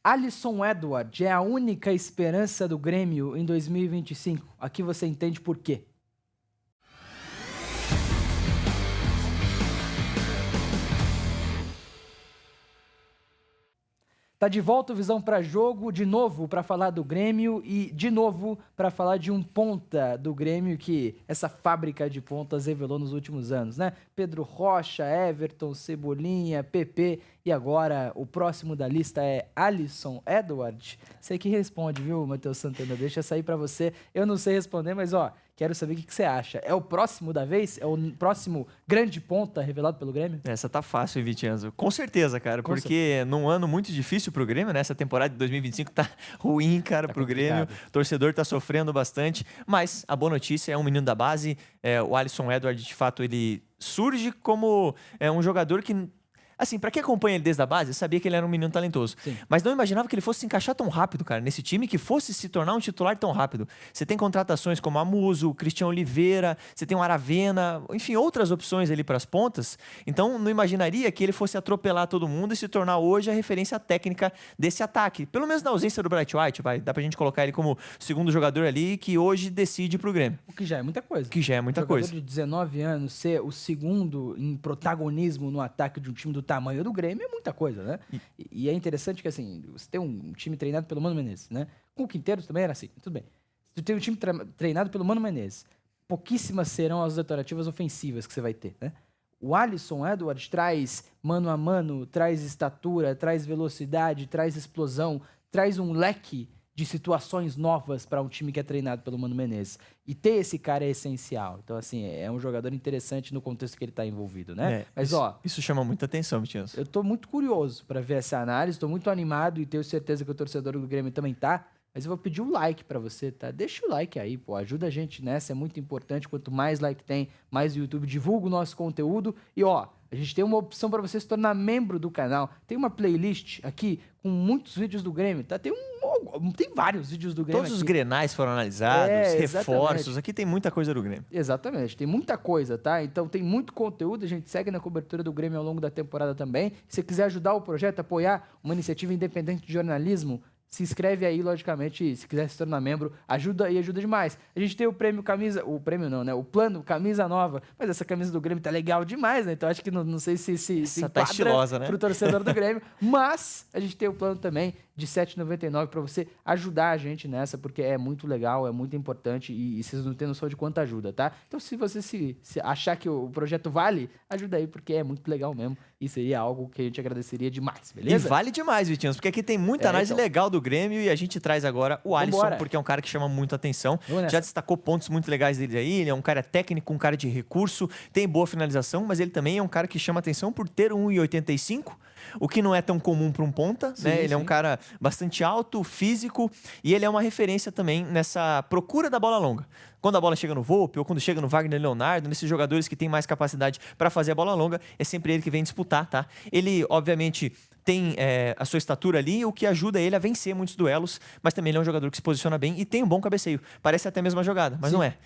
Alisson Edward é a única esperança do Grêmio em 2025. Aqui você entende por quê. Tá de volta o Visão para Jogo, de novo para falar do Grêmio e de novo para falar de um ponta do Grêmio que essa fábrica de pontas revelou nos últimos anos, né? Pedro Rocha, Everton, Cebolinha, PP e agora o próximo da lista é Alisson Edward. Você que responde, viu, Matheus Santana? Deixa sair para você. Eu não sei responder, mas ó, quero saber o que você acha. É o próximo da vez? É o próximo grande ponta revelado pelo Grêmio? Essa tá fácil, hein, Vitinho? Com certeza, cara. Porque num ano muito difícil pro Grêmio, né? Essa temporada de 2025 tá ruim, cara, pro Grêmio. O torcedor tá sofrendo bastante. Mas a boa notícia é um menino da base. O Alisson Edward, de fato, ele surge como um jogador que... Assim, pra quem acompanha ele desde a base, sabia que ele era um menino talentoso. Sim. Mas não imaginava que ele fosse se encaixar tão rápido, cara, nesse time, que fosse se tornar um titular tão rápido. Você tem contratações como a Muso, o Cristian Oliveira, você tem o Aravena, enfim, outras opções ali pras pontas. Então, não imaginaria que ele fosse atropelar todo mundo e se tornar hoje a referência técnica desse ataque. Pelo menos na ausência do Bright White, dá pra gente colocar ele como segundo jogador ali que hoje decide pro Grêmio. O que já é muita coisa. Que já é muita coisa. Um jogador de 19 anos ser o segundo em protagonismo no ataque de um time do tamanho do Grêmio é muita coisa, né? E é interessante que, assim, você tem um time treinado pelo Mano Menezes, né? Com o Quinteiros também era assim, tudo bem. Se tu tem um time treinado pelo Mano Menezes, pouquíssimas serão as alternativas ofensivas que você vai ter, né? O Alisson Edward traz mano a mano, traz estatura, traz velocidade, traz explosão, traz um leque de situações novas para um time que é treinado pelo Mano Menezes. E ter esse cara é essencial. Então, assim, é um jogador interessante no contexto que ele está envolvido, né? Mas, isso chama muita atenção, Vitinho. Eu tô muito curioso para ver essa análise, tô muito animado e tenho certeza que o torcedor do Grêmio também tá. Mas eu vou pedir o like para você, tá? Deixa o like aí, pô. Ajuda a gente nessa, é muito importante. Quanto mais like tem, mais o YouTube divulga o nosso conteúdo. E, ó, a gente tem uma opção para você se tornar membro do canal. Tem uma playlist aqui com muitos vídeos do Grêmio, tá? Tem vários vídeos do Grêmio. Todos os grenais foram analisados, reforços. Aqui tem muita coisa do Grêmio. Exatamente, tem muita coisa, tá? Então tem muito conteúdo, a gente segue na cobertura do Grêmio ao longo da temporada também. Se você quiser ajudar o projeto, apoiar uma iniciativa independente de jornalismo, se inscreve aí, logicamente, se quiser se tornar membro, ajuda e ajuda demais. A gente tem o prêmio camisa, o prêmio não, né? O plano camisa nova, mas essa camisa do Grêmio tá legal demais, né? Então acho que não sei se enquadra tá estilosa, né? Pro torcedor do Grêmio, mas a gente tem o plano também de R$ 7,99 para você ajudar a gente nessa, porque é muito legal, é muito importante e vocês não têm noção de quanto ajuda, tá? Então se você se achar que o projeto vale, ajuda aí, porque é muito legal mesmo e seria algo que a gente agradeceria demais, beleza? E vale demais, Vitinho, porque aqui tem muita análise legal do Grêmio e a gente traz agora o Alisson, porque é um cara que chama muito atenção. Já destacou pontos muito legais dele aí, ele é um cara técnico, um cara de recurso, tem boa finalização, mas ele também é um cara que chama atenção por ter 1,85, o que não é tão comum para um ponta, né? Ele é um cara bastante alto, físico, e ele é uma referência também nessa procura da bola longa. Quando a bola chega no Volpi ou quando chega no Wagner Leonardo, nesses jogadores que têm mais capacidade para fazer a bola longa, é sempre ele que vem disputar, tá? Ele, obviamente, tem a sua estatura ali, o que ajuda ele a vencer muitos duelos, mas também ele é um jogador que se posiciona bem e tem um bom cabeceio. Parece até a mesma jogada, mas não é.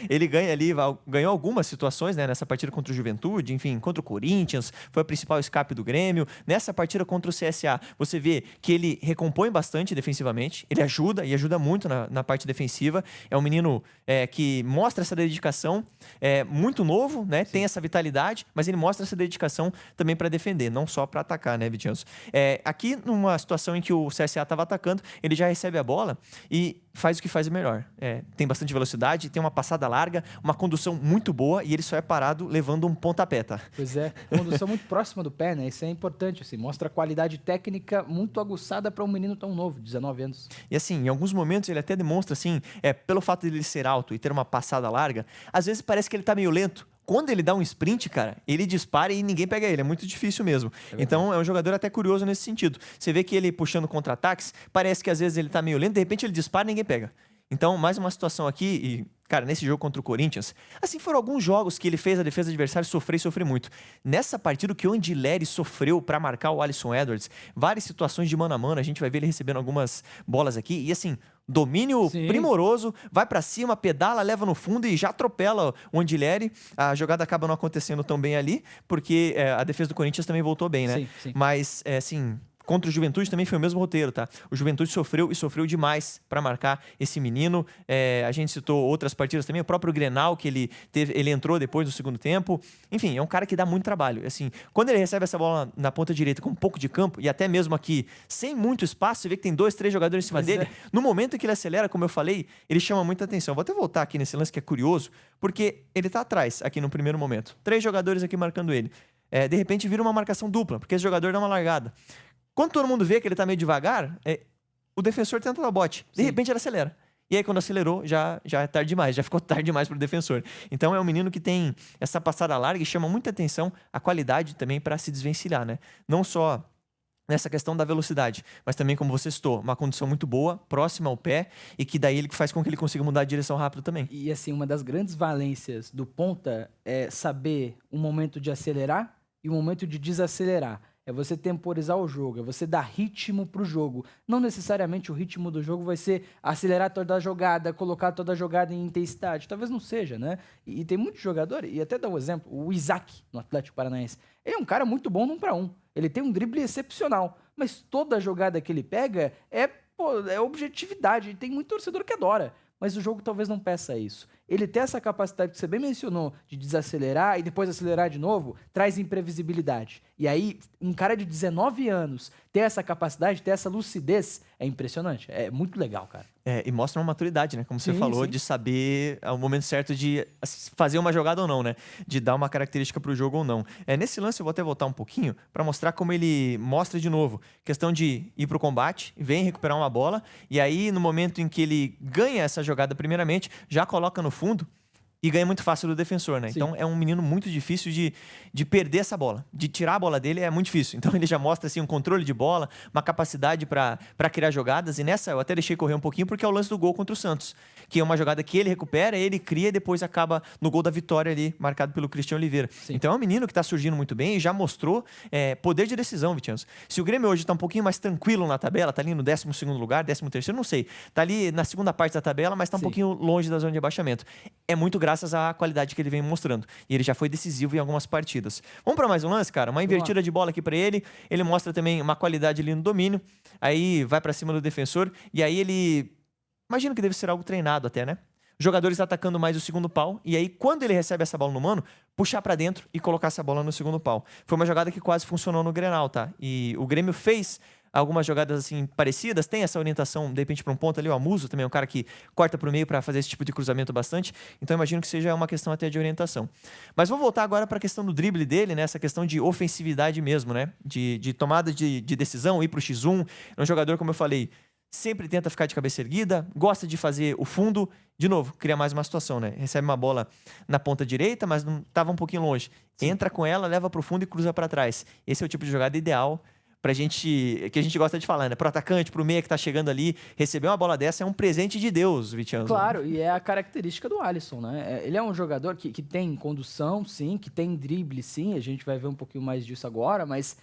Ele ganha ali, ganhou algumas situações, né, nessa partida contra o Juventude, enfim, contra o Corinthians, foi o principal escape do Grêmio. Nessa partida contra o CSA, você vê que ele recompõe bastante defensivamente, ele ajuda e ajuda muito na parte defensiva. É um menino que mostra essa dedicação, muito novo, né? Tem essa vitalidade, mas ele mostra essa dedicação também para defender, não só para atacar, né, Vitinho? Aqui, numa situação em que o CSA estava atacando, ele já recebe a bola e faz o que faz melhor. Tem bastante velocidade, tem uma passada larga, uma condução muito boa e ele só é parado levando um pontapé, tá? Pois é, condução muito próxima do pé, né? Isso é importante, assim, mostra a qualidade técnica muito aguçada para um menino tão novo, 19 anos. E assim, em alguns momentos ele até demonstra, assim, pelo fato de ele ser alto e ter uma passada larga, às vezes parece que ele tá meio lento. Quando ele dá um sprint, cara, ele dispara e ninguém pega ele. É muito difícil mesmo. Então, é um jogador até curioso nesse sentido. Você vê que ele puxando contra-ataques, parece que às vezes ele tá meio lento, de repente ele dispara e ninguém pega. Então, mais uma situação aqui, e, cara, nesse jogo contra o Corinthians, assim, foram alguns jogos que ele fez a defesa adversária sofrer e sofrer muito. Nessa partida, o que o Andileri sofreu para marcar o Alisson Edwards, várias situações de mano a mano, a gente vai ver ele recebendo algumas bolas aqui, e assim, domínio primoroso, vai pra cima, pedala, leva no fundo e já atropela o Andileri. A jogada acaba não acontecendo tão bem ali, porque a defesa do Corinthians também voltou bem, né? Sim. Mas, assim, Contra o Juventude também foi o mesmo roteiro, tá? O Juventude sofreu e sofreu demais para marcar esse menino. A gente citou outras partidas também, o próprio Grenal, que ele entrou depois do segundo tempo. Enfim, é um cara que dá muito trabalho. Assim, quando ele recebe essa bola na ponta direita com um pouco de campo, e até mesmo aqui sem muito espaço, você vê que tem 2, 3 jogadores em cima dele. No momento em que ele acelera, como eu falei, ele chama muita atenção. Vou até voltar aqui nesse lance que é curioso, porque ele tá atrás aqui no primeiro momento. 3 jogadores aqui marcando ele. De repente vira uma marcação dupla, porque esse jogador dá uma largada. Quando todo mundo vê que ele tá meio devagar, o defensor tenta dar bote. De repente ele acelera. E aí quando acelerou, já é tarde demais. Já ficou tarde demais pro defensor. Então é um menino que tem essa passada larga e chama muita atenção a qualidade também para se desvencilhar, né? Não só nessa questão da velocidade, mas também, como você citou, uma condição muito boa, próxima ao pé, e que daí ele faz com que ele consiga mudar de direção rápido também. E assim, uma das grandes valências do ponta é saber o momento de acelerar e o momento de desacelerar. É você temporizar o jogo, é você dar ritmo pro jogo. Não necessariamente o ritmo do jogo vai ser acelerar toda a jogada, colocar toda a jogada em intensidade. Talvez não seja, né? E tem muito jogador, e até dar um exemplo, o Isaac, no Atlético Paranaense. Ele é um cara muito bom no 1 para 1. Ele tem um drible excepcional, mas toda a jogada que ele pega é objetividade. E tem muito torcedor que adora, mas o jogo talvez não peça isso. Ele tem essa capacidade que você bem mencionou de desacelerar e depois acelerar de novo, traz imprevisibilidade. E aí, um cara de 19 anos ter essa capacidade, ter essa lucidez, é impressionante. É muito legal, cara. E mostra uma maturidade, né? Como você falou, de saber o momento certo de fazer uma jogada ou não, né? De dar uma característica pro jogo ou não. Nesse lance eu vou até voltar um pouquinho para mostrar como ele mostra de novo. Questão de ir pro combate, vem recuperar uma bola, e aí no momento em que ele ganha essa jogada primeiramente, já coloca no fundo e ganha muito fácil do defensor, né? Sim. Então é um menino muito difícil de perder essa bola. De tirar a bola dele é muito difícil. Então ele já mostra assim, um controle de bola, uma capacidade para criar jogadas. E nessa eu até deixei correr um pouquinho porque é o lance do gol contra o Santos. Que é uma jogada que ele recupera, ele cria e depois acaba no gol da vitória ali, marcado pelo Cristian Oliveira. Sim. Então é um menino que está surgindo muito bem e já mostrou poder de decisão, Vitinhos. Se o Grêmio hoje está um pouquinho mais tranquilo na tabela, está ali no 12º lugar, 13º, não sei. Está ali na segunda parte da tabela, mas está um pouquinho longe da zona de abaixamento. É muito graças à qualidade que ele vem mostrando. E ele já foi decisivo em algumas partidas. Vamos para mais um lance, cara? Uma invertida de bola aqui para ele. Ele mostra também uma qualidade ali no domínio. Aí vai para cima do defensor. E aí ele... Imagino que deve ser algo treinado até, né? Jogadores atacando mais o segundo pau. E aí, quando ele recebe essa bola no mano, puxar para dentro e colocar essa bola no segundo pau. Foi uma jogada que quase funcionou no Grenal, tá? E o Grêmio fez algumas jogadas assim parecidas, tem essa orientação de repente para um ponto ali, o Amuso também é um cara que corta para o meio para fazer esse tipo de cruzamento bastante, então imagino que seja uma questão até de orientação. Mas vou voltar agora para a questão do drible dele, né? Essa questão de ofensividade mesmo, né? De tomada de decisão, ir para o X1, é um jogador, como eu falei, sempre tenta ficar de cabeça erguida, gosta de fazer o fundo, de novo, cria mais uma situação, né? Recebe uma bola na ponta direita, mas não estava um pouquinho longe. Sim. Entra com ela, leva para o fundo e cruza para trás. Esse é o tipo de jogada ideal pra gente, que a gente gosta de falar, né? Pro atacante, pro meia que tá chegando ali, receber uma bola dessa é um presente de Deus, Vitinho. Claro, e é a característica do Alisson, né? Ele é um jogador que tem condução, sim, que tem drible, sim, a gente vai ver um pouquinho mais disso agora, mas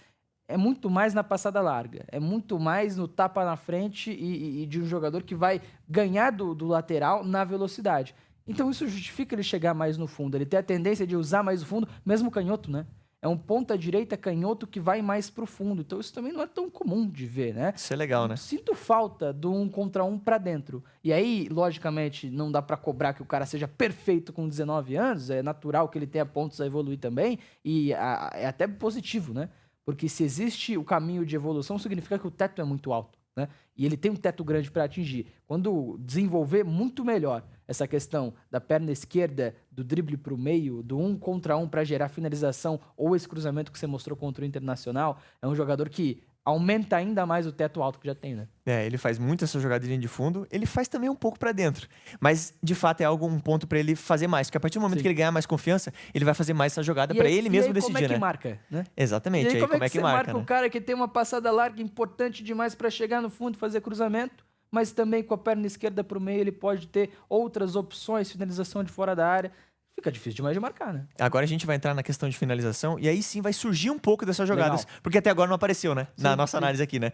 é muito mais na passada larga, é muito mais no tapa na frente e de um jogador que vai ganhar do lateral na velocidade. Então isso justifica ele chegar mais no fundo, ele tem a tendência de usar mais o fundo, mesmo canhoto, né? É um ponta-direita canhoto que vai mais pro fundo. Então isso também não é tão comum de ver, né? Isso é legal, né? Sinto falta do 1 contra 1 para dentro. E aí, logicamente, não dá para cobrar que o cara seja perfeito com 19 anos. É natural que ele tenha pontos a evoluir também. E é até positivo, né? Porque se existe o caminho de evolução, significa que o teto é muito alto, né? E ele tem um teto grande para atingir. Quando desenvolver muito melhor essa questão da perna esquerda, do drible para o meio, do 1 contra 1 para gerar finalização, ou esse cruzamento que você mostrou contra o Internacional, é um jogador que aumenta ainda mais o teto alto que já tem, né? Ele faz muito essa jogadinha de fundo, ele faz também um pouco para dentro, mas de fato é um ponto para ele fazer mais, porque a partir do momento que ele ganhar mais confiança, ele vai fazer mais essa jogada para ele mesmo decidir, né? Como é que né? marca, né? Exatamente, e aí como é que marca, né? O cara que tem uma passada larga importante demais para chegar no fundo e fazer cruzamento, mas também com a perna esquerda para o meio ele pode ter outras opções, finalização de fora da área. Fica difícil demais de marcar, né? Agora a gente vai entrar na questão de finalização e aí sim vai surgir um pouco dessas jogadas. Legal. Porque até agora não apareceu, né? Na nossa análise aqui, né?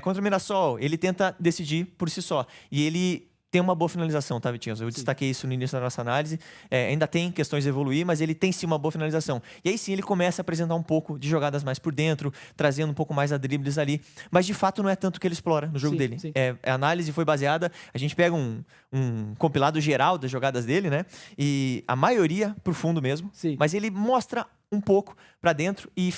Contra o Mirassol, ele tenta decidir por si só. E ele tem uma boa finalização, tá, Vitinho? Eu destaquei isso no início da nossa análise. Ainda tem questões de evoluir, mas ele tem sim uma boa finalização. E aí sim ele começa a apresentar um pouco de jogadas mais por dentro, trazendo um pouco mais a dribles ali. Mas de fato não é tanto que ele explora no jogo dele. A análise foi baseada, a gente pega um compilado geral das jogadas dele, né? E a maioria pro fundo mesmo. Sim. Mas ele mostra um pouco para dentro e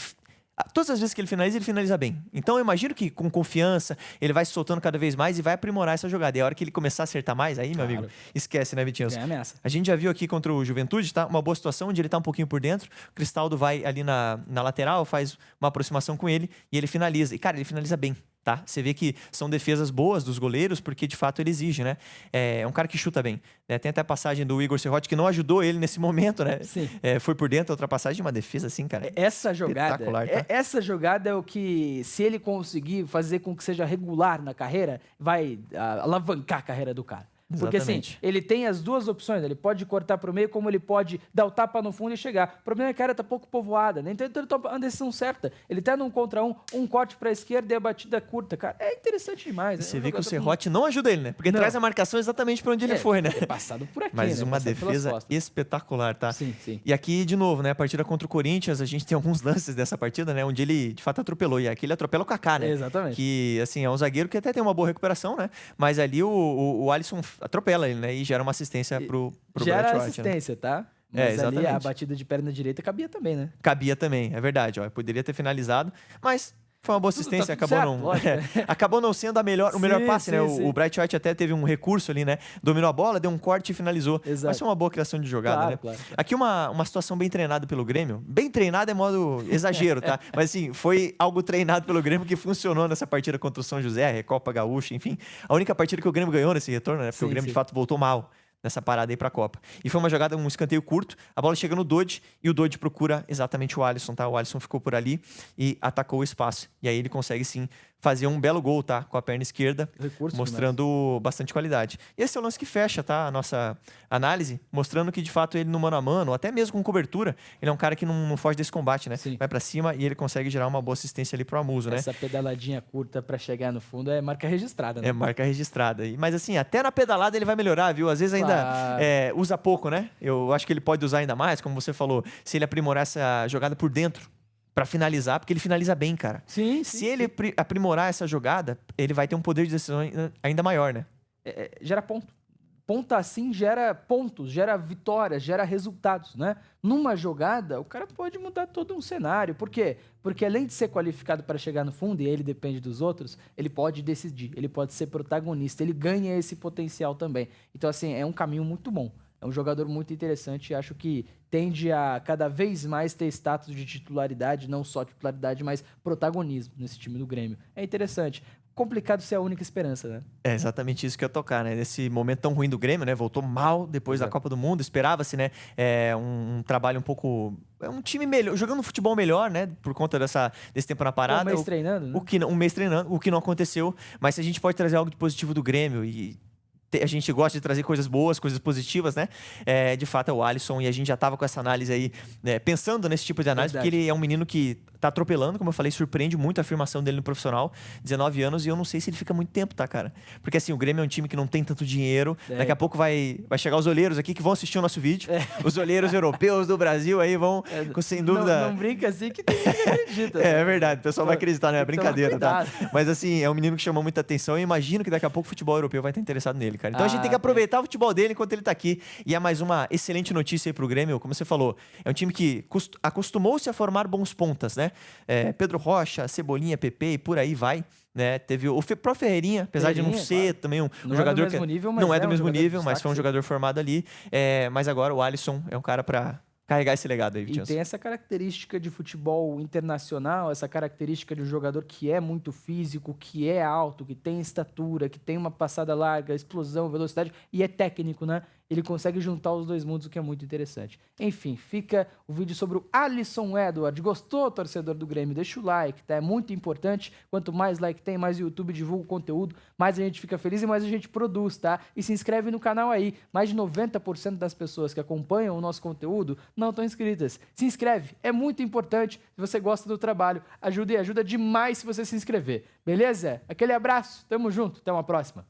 todas as vezes que ele finaliza bem. Então eu imagino que com confiança ele vai se soltando cada vez mais e vai aprimorar essa jogada. E a hora que ele começar a acertar mais, aí, meu amigo, esquece, né, Vitinho? A gente já viu aqui contra o Juventude, tá? Uma boa situação onde ele tá um pouquinho por dentro. O Cristaldo vai ali na lateral, faz uma aproximação com ele e ele finaliza. E, cara, ele finaliza bem. Tá? Você vê que são defesas boas dos goleiros, porque de fato ele exige, né? É um cara que chuta bem. Tem até a passagem do Igor Serrote, que não ajudou ele nesse momento, né? Sim. Foi por dentro a ultrapassagem de uma defesa, assim, cara. Essa jogada, tá? Essa jogada é o que, se ele conseguir fazer com que seja regular na carreira, vai alavancar a carreira do cara. Porque Exatamente. assim, ele tem as duas opções, ele pode cortar pro meio, como ele pode dar o tapa no fundo e chegar. O problema é que a área tá pouco povoada, né? Então ele toma a decisão certa. Ele tá num contra um corte pra esquerda e a batida curta, cara. É interessante demais. Você vê que o Serrote não ajuda ele, né? Porque traz a marcação exatamente pra onde ele foi, né? É passado por aqui, Mas né? uma defesa espetacular, tá? Sim. E aqui, de novo, né? A partida contra o Corinthians, a gente tem alguns lances dessa partida, né? Onde ele, de fato, atropelou. E aqui ele atropela o Kaká, né? Exatamente. Que, assim, é um zagueiro que até tem uma boa recuperação, né? Mas ali o Alisson atropela ele, né? E gera uma assistência pro gera Bright White, assistência, né? Tá? Mas exatamente. ali a batida de perna direita cabia também, né? Cabia também, é verdade. Ó, poderia ter finalizado, mas foi uma boa assistência, acabou não sendo o melhor passe, né? O Bright White até teve um recurso ali, né? Dominou a bola, deu um corte e finalizou. Exato. Mas foi uma boa criação de jogada, né? Claro. Aqui uma situação bem treinada pelo Grêmio. Bem treinada é modo exagero, tá? Mas assim, foi algo treinado pelo Grêmio que funcionou nessa partida contra o São José, a Recopa Gaúcha, enfim. A única partida que o Grêmio ganhou nesse retorno, né? Porque o Grêmio, de fato, voltou mal nessa parada aí pra Copa. E foi uma jogada, um escanteio curto, a bola chega no Dodge e o Dodge procura exatamente o Alisson, tá? O Alisson ficou por ali e atacou o espaço. E aí ele consegue, sim, fazer um belo gol, tá? Com a perna esquerda, mostrando bastante qualidade. E esse é o lance que fecha, tá? A nossa análise, mostrando que, de fato, ele no mano a mano, até mesmo com cobertura, ele é um cara que não foge desse combate, né? Sim. Vai pra cima e ele consegue gerar uma boa assistência ali pro Amuso, né? Essa pedaladinha curta pra chegar no fundo é marca registrada, né? É marca registrada. Mas assim, até na pedalada ele vai melhorar, viu? Às vezes ainda usa pouco, né? Eu acho que ele pode usar ainda mais, como você falou, se ele aprimorar essa jogada por dentro pra finalizar, porque ele finaliza bem, cara. Se ele aprimorar essa jogada, ele vai ter um poder de decisão ainda maior, né? Gera ponto. Ponta assim gera pontos, gera vitórias, gera resultados, né? Numa jogada, o cara pode mudar todo um cenário. Por quê? Porque além de ser qualificado para chegar no fundo, e ele depende dos outros, ele pode decidir, ele pode ser protagonista, ele ganha esse potencial também. Então, assim, é um caminho muito bom. É um jogador muito interessante e acho que tende a cada vez mais ter status de titularidade, não só titularidade, mas protagonismo nesse time do Grêmio. É interessante. Complicado ser a única esperança, né? É exatamente isso que eu ia tocar, né? Nesse momento tão ruim do Grêmio, né? Voltou mal depois da Copa do Mundo. Esperava-se, né? Um trabalho um pouco... um time melhor, jogando futebol melhor, né? Por conta desse tempo na parada. Um mês treinando, né? Um mês treinando, o que não aconteceu. Mas se a gente pode trazer algo de positivo do Grêmio e... a gente gosta de trazer coisas boas, coisas positivas, né? De fato é o Alisson e a gente já tava com essa análise aí, pensando nesse tipo de análise, porque ele é um menino que tá atropelando, como eu falei, surpreende muito a afirmação dele no profissional, 19 anos, e eu não sei se ele fica muito tempo, tá, cara? Porque assim, o Grêmio é um time que não tem tanto dinheiro, daqui a pouco vai chegar os olheiros aqui que vão assistir o nosso vídeo, os olheiros europeus do Brasil aí vão, sem dúvida... Não brinca assim que tem gente que acredita. É verdade, o pessoal vai acreditar, né? É brincadeira, tá? Cuidado. Mas assim, é um menino que chama muita atenção e imagino que daqui a pouco o futebol europeu vai estar interessado nele, cara. Então a gente tem que aproveitar o futebol dele enquanto ele tá aqui. E é mais uma excelente notícia aí pro Grêmio, como você falou. É um time que acostumou-se a formar bons pontas, né? Pedro Rocha, Cebolinha, Pepe e por aí vai. Né? Teve o próprio Ferreirinha, apesar de não ser também um jogador que não é do mesmo nível, mas foi um jogador formado ali. Mas agora o Alisson é um cara para carregar esse legado aí, Vitinho. E tem essa característica de futebol internacional, essa característica de um jogador que é muito físico, que é alto, que tem estatura, que tem uma passada larga, explosão, velocidade e é técnico, né? Ele consegue juntar os dois mundos, o que é muito interessante. Enfim, fica o vídeo sobre o Alisson Edward. Gostou, torcedor do Grêmio? Deixa o like, tá? É muito importante. Quanto mais like tem, mais o YouTube divulga o conteúdo, mais a gente fica feliz e mais a gente produz, tá? E se inscreve no canal aí. Mais de 90% das pessoas que acompanham o nosso conteúdo não estão inscritas. Se inscreve, é muito importante. Se você gosta do trabalho, ajuda demais se você se inscrever. Beleza? Aquele abraço, tamo junto, até uma próxima.